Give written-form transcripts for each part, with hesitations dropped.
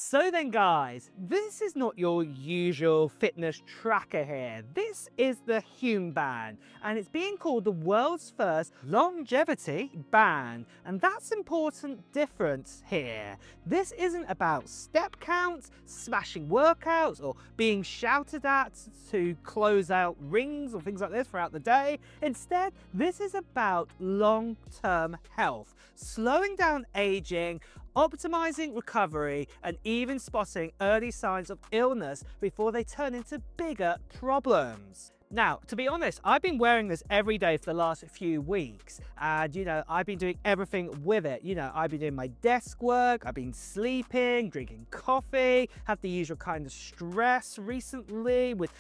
So then guys, this is not your usual fitness tracker here. This is the Hume Band, and it's being called the world's first longevity band. And that's important difference here. This isn't about step counts, smashing workouts, or being shouted at to close out rings or things like this throughout the day. Instead, this is about long-term health, slowing down aging, optimizing recovery, and even spotting early signs of illness before they turn into bigger problems. Now, to be honest, I've been wearing this every day for the last few weeks, and I've been doing everything with it. I've been doing my desk work, I've been sleeping, drinking coffee, had the usual kind of stress recently with,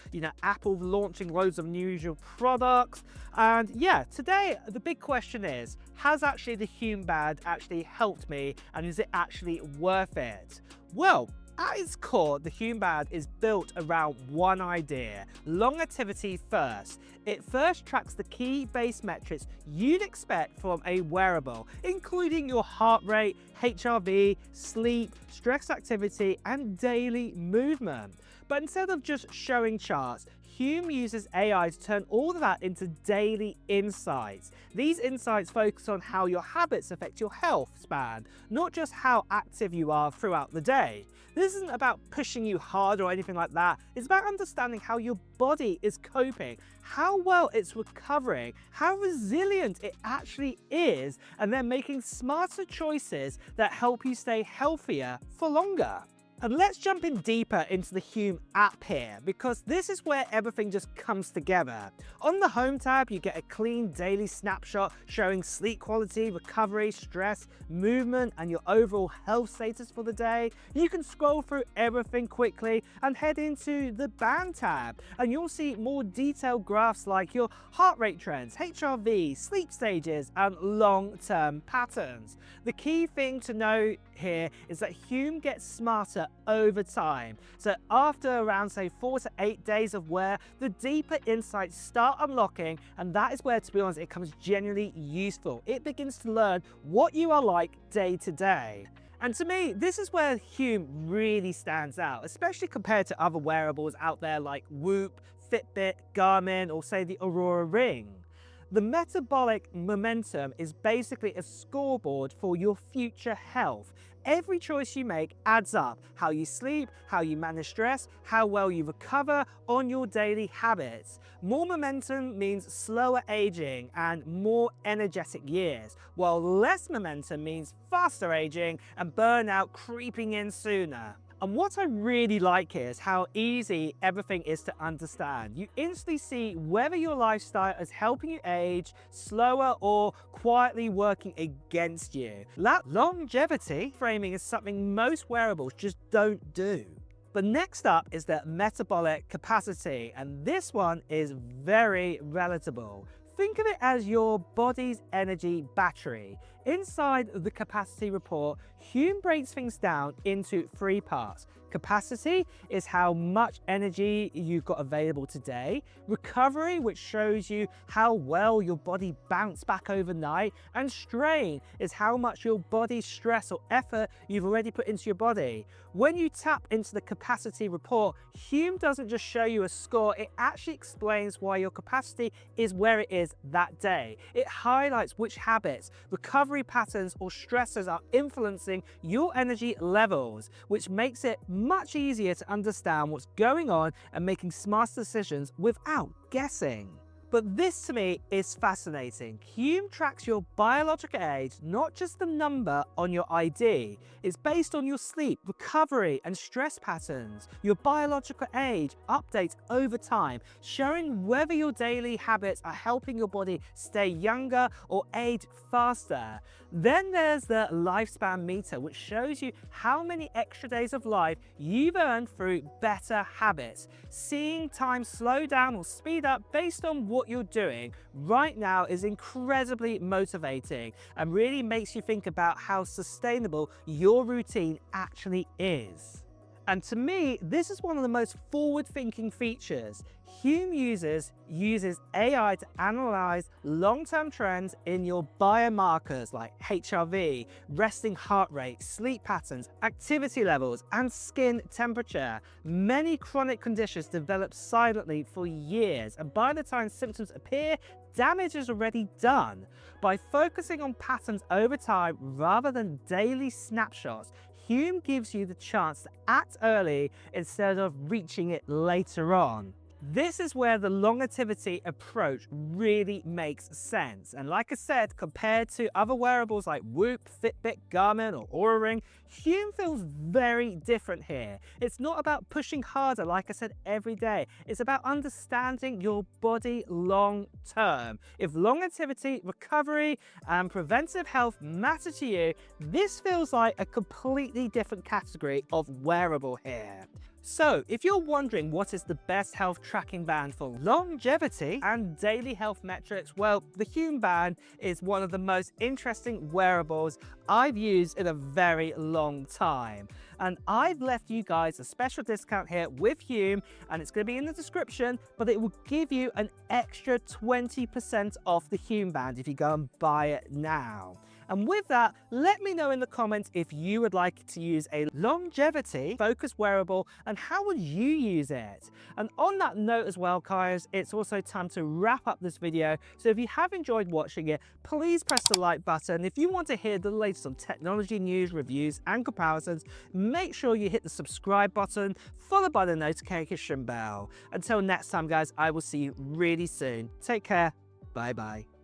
Apple launching loads of unusual products. And yeah, today the big question is, has actually the Hume Band actually helped me, and is it actually worth it? Well, at its core, the Hume Band is built around one idea: longevity first. It first tracks the key base metrics you'd expect from a wearable, including your heart rate, HRV, sleep, stress activity, and daily movement. But instead of just showing charts, Hume uses AI to turn all of that into daily insights. These insights focus on how your habits affect your health span, not just how active you are throughout the day. This isn't about pushing you hard or anything like that. It's about understanding how your body is coping, how well it's recovering, how resilient it actually is, and then making smarter choices that help you stay healthier for longer. And let's jump in deeper into the Hume app here, because this is where everything just comes together. On the Home tab, you get a clean daily snapshot showing sleep quality, recovery, stress, movement, and your overall health status for the day. You can scroll through everything quickly and head into the Band tab, and you'll see more detailed graphs like your heart rate trends, HRV, sleep stages, and long-term patterns. The key thing to know here is that Hume gets smarter over time. So after around, say, 4 to 8 days of wear, the deeper insights start unlocking, and that is where, to be honest, it becomes genuinely useful. It begins to learn what you are like day to day. And to me, this is where Hume really stands out, especially compared to other wearables out there like Whoop, Fitbit, Garmin, or say the Aurora Ring. The metabolic momentum is basically a scoreboard for your future health. Every choice you make adds up: how you sleep, how you manage stress, how well you recover on your daily habits. More momentum means slower aging and more energetic years, while less momentum means faster aging and burnout creeping in sooner. And what I really like here is how easy everything is to understand. You instantly see whether your lifestyle is helping you age slower or quietly working against you. That longevity framing is something most wearables just don't do. But next up is the metabolic capacity, and this one is very relatable. Think of it as your body's energy battery. Inside the capacity report, Hume breaks things down into 3 parts. Capacity is how much energy you've got available today. Recovery, which shows you how well your body bounced back overnight. And strain is how much your body's stress or effort you've already put into your body. When you tap into the capacity report, Hume doesn't just show you a score, it actually explains why your capacity is where it is that day. It highlights which habits, recovery patterns, or stressors are influencing your energy levels, which makes it much easier to understand what's going on and making smart decisions without guessing. But this to me is fascinating. Hume tracks your biological age, not just the number on your ID. It's based on your sleep, recovery, and stress patterns. Your biological age updates over time, showing whether your daily habits are helping your body stay younger or age faster. Then there's the lifespan meter, which shows you how many extra days of life you've earned through better habits. Seeing time slow down or speed up based on what you're doing right now is incredibly motivating and really makes you think about how sustainable your routine actually is. And to me, this is one of the most forward-thinking features. Hume uses AI to analyze long-term trends in your biomarkers like HRV, resting heart rate, sleep patterns, activity levels, and skin temperature. Many chronic conditions develop silently for years, and by the time symptoms appear, damage is already done. By focusing on patterns over time rather than daily snapshots, Hume gives you the chance to act early instead of reaching it later on. This is where the longevity approach really makes sense. And like I said, compared to other wearables like Whoop, Fitbit, Garmin, or Oura Ring, Hume feels very different here. It's not about pushing harder, like I said, every day. It's about understanding your body long term. If longevity, recovery, and preventive health matter to you, this feels like a completely different category of wearable here. So, if you're wondering what is the best health tracking band for longevity and daily health metrics, well, the Hume Band is one of the most interesting wearables I've used in a very long time. And I've left you guys a special discount here with Hume, and it's going to be in the description, but it will give you an extra 20% off the Hume Band if you go and buy it now. And with that, let me know in the comments if you would like to use a longevity focused wearable and how would you use it. And on that note as well, guys, it's also time to wrap up this video. So if you have enjoyed watching it, please press the like button. If you want to hear the latest on technology news, reviews and comparisons, make sure you hit the subscribe button followed by the notification bell. Until next time, guys, I will see you really soon. Take care. Bye bye.